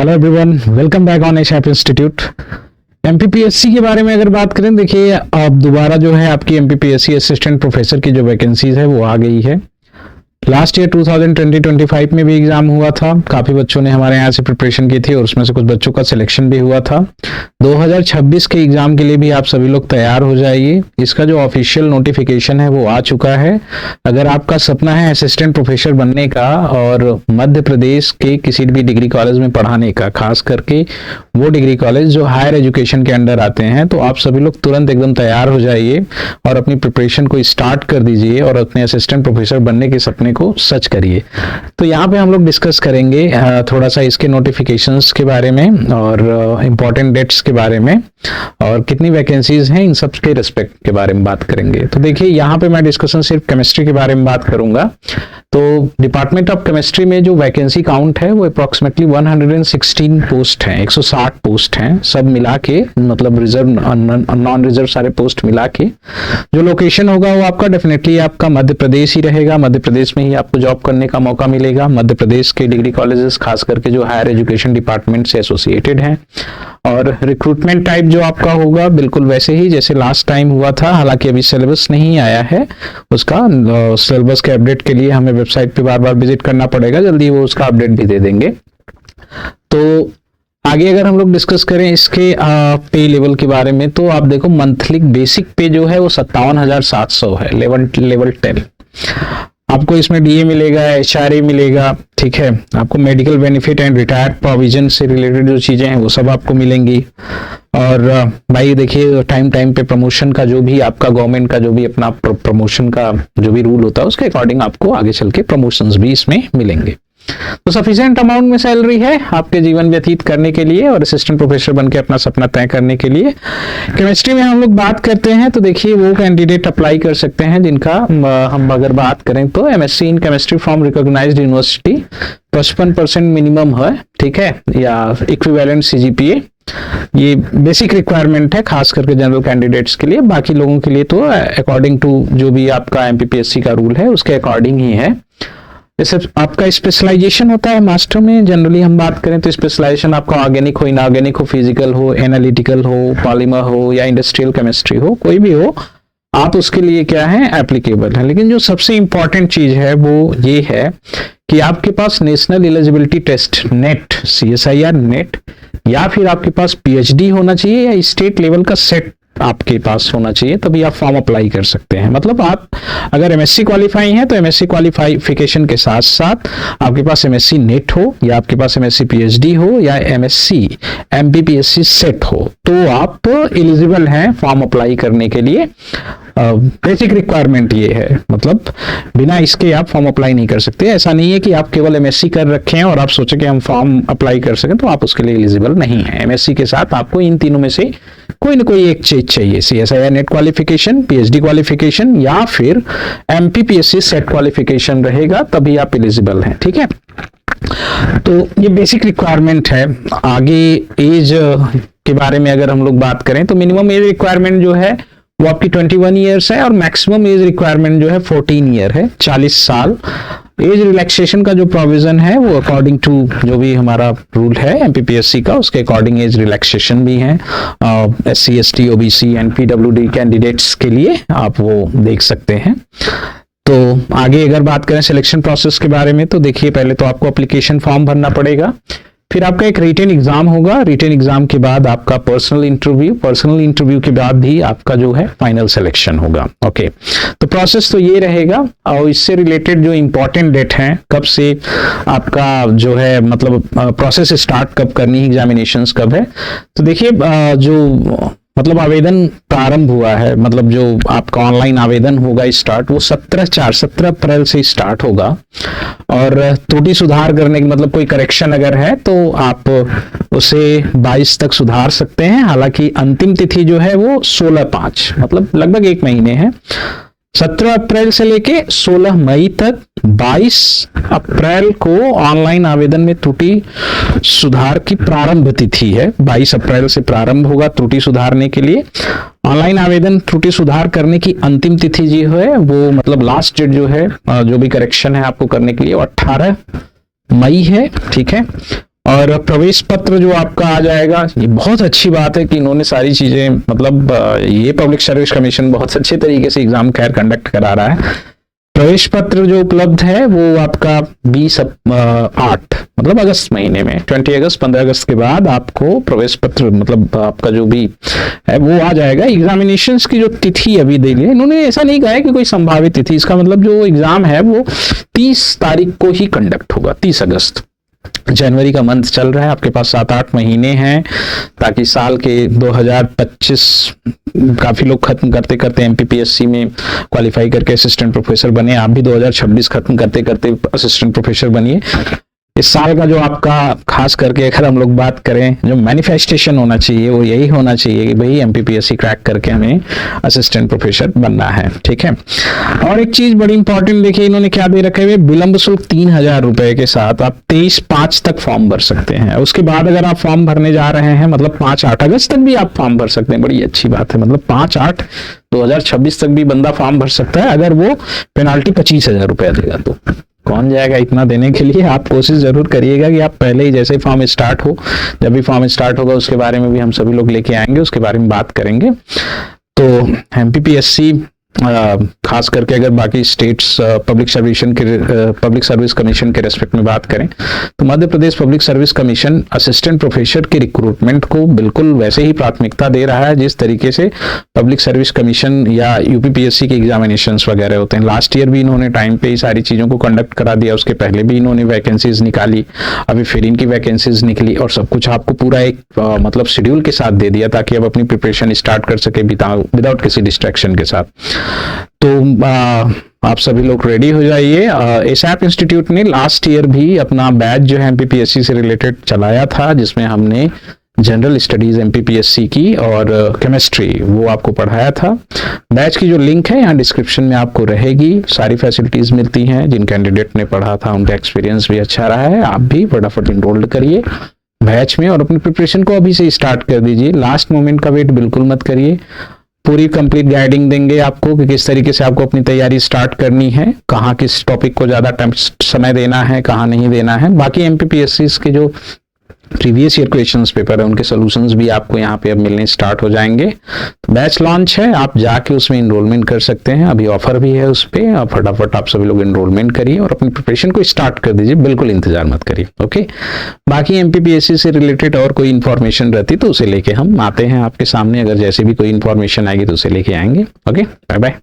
Hello everyone, welcome back on एशैप institute. MPPSC के बारे में अगर बात करें, देखिए अब दोबारा जो है आपकी एमपीपीएससी असिस्टेंट प्रोफेसर की जो वैकेंसीज है वो आ गई है। लास्ट ईयर 2020-25 में भी एग्जाम हुआ था, काफी बच्चों ने हमारे यहाँ से प्रिपरेशन की थी और उसमें से कुछ बच्चों का सिलेक्शन भी हुआ था। 2026 के एग्जाम के लिए भी आप सभी लोग तैयार हो जाइए। इसका जो ऑफिशियल नोटिफिकेशन है वो आ चुका है। अगर आपका सपना है असिस्टेंट प्रोफेसर बनने का और मध्य प्रदेश के किसी भी डिग्री कॉलेज में पढ़ाने का, खास करके वो डिग्री कॉलेज जो हायर एजुकेशन के अंडर आते हैं, तो आप सभी लोग तुरंत एकदम तैयार हो जाइए और अपनी प्रिपरेशन को स्टार्ट कर दीजिए और अपने असिस्टेंट प्रोफेसर बनने के सपने को सच करिए। तो यहाँ पे हम लोग डिस्कस करेंगे थोड़ा सा इसके नोटिफिकेशंस के बारे में और इम्पोर्टेंट डेट्स के बारे में और कितनी वैकेंसीज हैं इन सब के रिस्पेक्ट के बारे में बात करेंगे। तो देखिए यहाँ पे मैं डिस्कशन सिर्फ केमिस्ट्री के बारे में बात करूंगा। तो डिपार्टमेंट ऑफ केमिस्ट्री में जो वैकेंसी काउंट है वो अप्रोक्सीमेटली 116 पोस्ट हैं, 160 पोस्ट हैं सब मिला के, मतलब रिजर्व नॉन रिजर्व सारे पोस्ट मिला के। जो लोकेशन होगा वो आपका डेफिनेटली आपका मध्य प्रदेश ही रहेगा। मध्य प्रदेश में ही आपको जॉब करने का मौका मिलेगा। मध्य प्रदेश के डिग्री कॉलेजेस खास करके जो हायर एजुकेशन डिपार्टमेंट से एसोसिएटेड हैं। और रिक्रूटमेंट टाइप जो आपका होगा बिल्कुल वैसे ही जैसे लास्ट टाइम हुआ था, हालांकि अभी सिलेबस नहीं आया है उसका। सिलेबस के अपडेट के लिए हमें वेबसाइट पे बार बार विजिट करना पड़ेगा, जल्दी वो उसका अपडेट भी दे देंगे। तो आगे अगर हम लोग डिस्कस करें इसके पे लेवल के बारे में, तो आप देखो मंथली बेसिक पे जो है वो 57,700 है, लेवल 10। आपको इसमें डीए मिलेगा, एचआरए मिलेगा, ठीक है। आपको medical benefit and retired provision से रिलेटेड जो चीजें हैं वो सब आपको मिलेंगी। और भाई देखिए टाइम पे प्रमोशन का जो भी आपका गवर्नमेंट का जो भी अपना प्रमोशन का जो भी रूल होता है उसके अकॉर्डिंग आपको आगे चल के प्रमोशंस भी इसमें मिलेंगे। तो सफिशिएंट अमाउंट में सैलरी है आपके जीवन व्यतीत करने के लिए और असिस्टेंट प्रोफेसर बनके अपना सपना तय करने के लिए। केमिस्ट्री में हम लोग बात करते हैं तो देखिए वो कैंडिडेट अप्लाई कर सकते हैं जिनका हम अगर बात करें तो MSc in chemistry from recognised university 55% minimum है, ठीक है, या इक्विवेलेंट सीजीपीए। ये बेसिक रिक्वायरमेंट है खास करके जनरल कैंडिडेट्स के लिए। बाकी लोगों के लिए तो अकॉर्डिंग टू जो भी आपका एमपीपीएससी का रूल है उसके अकॉर्डिंग ही है। जैसे आपका स्पेशलाइजेशन होता है मास्टर में, जनरली हम बात करें तो स्पेशलाइजेशन आपका ऑर्गेनिक हो, इनऑर्गेनिक हो, फिजिकल हो, एनालिटिकल हो, पॉलीमर हो या इंडस्ट्रियल केमिस्ट्री हो, कोई भी हो, आप उसके लिए क्या है एप्लीकेबल है। लेकिन जो सबसे इंपॉर्टेंट चीज है वो ये है कि आपके पास national eligibility test net, CSIR net, या फिर आपके पास पीएचडी होना चाहिए या स्टेट लेवल का सेट आपके पास होना चाहिए, तभी आप फॉर्म अप्लाई कर सकते हैं। मतलब आप अगर एमएससी क्वालिफाई हैं तो एमएससी क्वालिफिकेशन के साथ साथ आपके पास एमएससी नेट हो या आपके पास एमएससी पीएचडी हो या एमएससी एमपीपीएससी सेट हो तो आप एलिजिबल हैं फॉर्म अप्लाई करने के लिए। बेसिक रिक्वायरमेंट ये है, मतलब बिना इसके आप फॉर्म अप्लाई नहीं कर सकते। ऐसा नहीं है कि आप केवल एमएससी कर रखे हैं और आप सोचे कि हम फॉर्म अप्लाई कर सकें तो आप उसके लिए एलिजिबल नहीं है। एमएससी के साथ आपको इन तीनों में से कोई ना कोई एक चीज चाहिए, CSIR net qualification, PhD qualification या फिर एमपीपीएससी सेट क्वालिफिकेशन रहेगा, तभी आप एलिजिबल हैं, ठीक है। तो ये बेसिक रिक्वायरमेंट है। आगे एज के बारे में अगर हम लोग बात करें तो मिनिमम एज रिक्वायरमेंट जो है वो आपकी 21 ईयर्स है और मैक्सिमम एज रिक्वायरमेंट जो है 14 ईयर है, 40 साल। एज रिलैक्सेशन का जो प्रोविजन है वो अकॉर्डिंग टू जो भी हमारा रूल है एमपीपीएससी का उसके अकॉर्डिंग एज रिलैक्सेशन भी है। SC ST OBC and PWD candidates के लिए आप वो देख सकते हैं। तो आगे अगर बात करें सिलेक्शन प्रोसेस के बारे में तो देखिए पहले तो आपको एप्लीकेशन फॉर्म भरना पड़ेगा, फिर आपका एक रिटन एग्जाम होगा, रिटन एग्जाम के बाद आपका पर्सनल इंटरव्यू के बाद भी आपका जो है फाइनल सिलेक्शन होगा। ओके, तो प्रोसेस तो ये रहेगा। और इससे रिलेटेड जो इंपॉर्टेंट डेट है कब से आपका जो है मतलब प्रोसेस स्टार्ट कब करनी है, एग्जामिनेशंस कब है, तो देखिए जो मतलब आवेदन प्रारंभ हुआ है, मतलब जो आपका ऑनलाइन आवेदन होगा स्टार्ट वो 17 अप्रैल से स्टार्ट होगा। और त्रुटि सुधार करने की मतलब कोई करेक्शन अगर है तो आप उसे 22 तक सुधार सकते हैं। हालांकि अंतिम तिथि जो है वो 16/5 मतलब लगभग 1 महीने है। 17 अप्रैल से लेके 16 मई तक 22 अप्रैल को ऑनलाइन आवेदन में त्रुटि सुधार की प्रारंभ तिथि है। 22 अप्रैल से प्रारंभ होगा त्रुटि सुधारने के लिए। ऑनलाइन आवेदन त्रुटि सुधार करने की अंतिम तिथि जो है वो मतलब लास्ट डेट जो है जो भी करेक्शन है आपको करने के लिए वो 18 मई है, ठीक है। और प्रवेश पत्र जो आपका आ जाएगा, ये बहुत अच्छी बात है कि इन्होंने सारी चीजें, मतलब ये पब्लिक सर्विस कमीशन बहुत अच्छे तरीके से एग्जाम खैर कंडक्ट करा रहा है। प्रवेश पत्र जो उपलब्ध है वो आपका 20/8 मतलब अगस्त महीने में 20 अगस्त 15 अगस्त के बाद आपको प्रवेश पत्र, मतलब आपका जो भी है वो आ जाएगा। एग्जामिनेशंस की जो तिथि अभी दे दी है इन्होंने, ऐसा नहीं कहा है कि कोई संभावित तिथि, इसका मतलब जो एग्जाम है वो 30 तारीख को ही कंडक्ट होगा, 30 अगस्त। जनवरी का मंथ चल रहा है, आपके पास 7-8 महीने हैं ताकि साल के 2025 काफी लोग खत्म करते करते एमपीपीएससी में क्वालिफाई करके असिस्टेंट प्रोफेसर बने। आप भी 2026 खत्म करते करते असिस्टेंट प्रोफेसर बनिए। इस साल का जो आपका खास करके अगर हम लोग बात करें, जो मैनिफेस्टेशन होना चाहिए वो यही होना चाहिए कि भाई एमपीपीएससी क्रैक करके हमें असिस्टेंट प्रोफेसर बनना है, ठीक है। और एक चीज बड़ी इंपॉर्टेंट देखिए, इन्होंने क्या दे रखे हुए, विलंब शुल्क 3000 रुपए के साथ आप 23/5 तक फॉर्म भर सकते हैं। उसके बाद अगर आप फॉर्म भरने जा रहे हैं, मतलब 5-8 अगस्त तक भी आप फॉर्म भर सकते हैं, बड़ी अच्छी बात है। मतलब 5-8-2026 तक भी बंदा फॉर्म भर सकता है अगर वो पेनाल्टी 25,000 रुपया देगा तो। कौन जाएगा इतना देने के लिए? आप कोशिश जरूर करिएगा कि आप पहले ही, जैसे ही फॉर्म स्टार्ट हो, जब भी फॉर्म स्टार्ट होगा उसके बारे में भी हम सभी लोग लेके आएंगे, उसके बारे में बात करेंगे। तो एमपीपीएससी खास करके अगर बाकी स्टेट्स पब्लिक सर्विस कमीशन के रेस्पेक्ट में बात करें तो Madhya Pradesh public service commission assistant professor के रिक्रूटमेंट को बिल्कुल वैसे ही प्राथमिकता दे रहा है जिस तरीके से पब्लिक सर्विस कमीशन या यूपीपीएससी के एग्जामिनेशंस वगैरह होते हैं। लास्ट ईयर भी इन्होंने टाइम पे ही सारी चीजों को कंडक्ट करा दिया, उसके पहले भी इन्होंने वैकेंसीज निकाली, अभी फिर इनकी वैकेंसीज निकली और सब कुछ आपको पूरा एक मतलब शेड्यूल के साथ दे दिया ताकि आप अपनी प्रिपरेशन स्टार्ट कर सके विदाउट किसी डिस्ट्रैक्शन के साथ। तो आप सभी लोग रेडी हो जाइए। एसएप इंस्टीट्यूट ने लास्ट ईयर भी अपना बैच जो है एमपीपीएससी से रिलेटेड चलाया था, जिसमें हमने जनरल स्टडीज एमपीपीएससी की और केमिस्ट्री वो आपको पढ़ाया था। बैच की जो लिंक है यहाँ डिस्क्रिप्शन में आपको रहेगी। सारी फैसिलिटीज मिलती हैं, जिन कैंडिडेट ने पढ़ा था उनका एक्सपीरियंस भी अच्छा रहा है। आप भी फटाफट इनरोल्ड करिए बैच में और अपनी प्रिपरेशन को अभी से स्टार्ट कर दीजिए। लास्ट मोमेंट का वेट बिल्कुल मत करिए। पूरी कंप्लीट गाइडिंग देंगे आपको कि किस तरीके से आपको अपनी तैयारी स्टार्ट करनी है, कहाँ किस टॉपिक को ज्यादा समय देना है, कहाँ नहीं देना है। बाकी एमपीपीएससी के जो प्रीवियस ईयर क्वेश्चंस पेपर है उनके सॉल्यूशंस भी आपको यहाँ पे अब मिलने स्टार्ट हो जाएंगे। तो बैच लॉन्च है, आप जाके उसमें इनरोलमेंट कर सकते हैं, अभी ऑफर भी है उस पर। और फटाफट आप सभी लोग इनरोलमेंट करिए और अपनी प्रिपरेशन को स्टार्ट कर दीजिए, बिल्कुल इंतजार मत करिए। ओके, बाकी एमपीपीएससी से रिलेटेड और कोई इन्फॉर्मेशन रहती तो उसे लेके हम आते हैं आपके सामने। अगर जैसे भी कोई इन्फॉर्मेशन आएगी तो उसे लेके आएंगे। Okay, bye bye.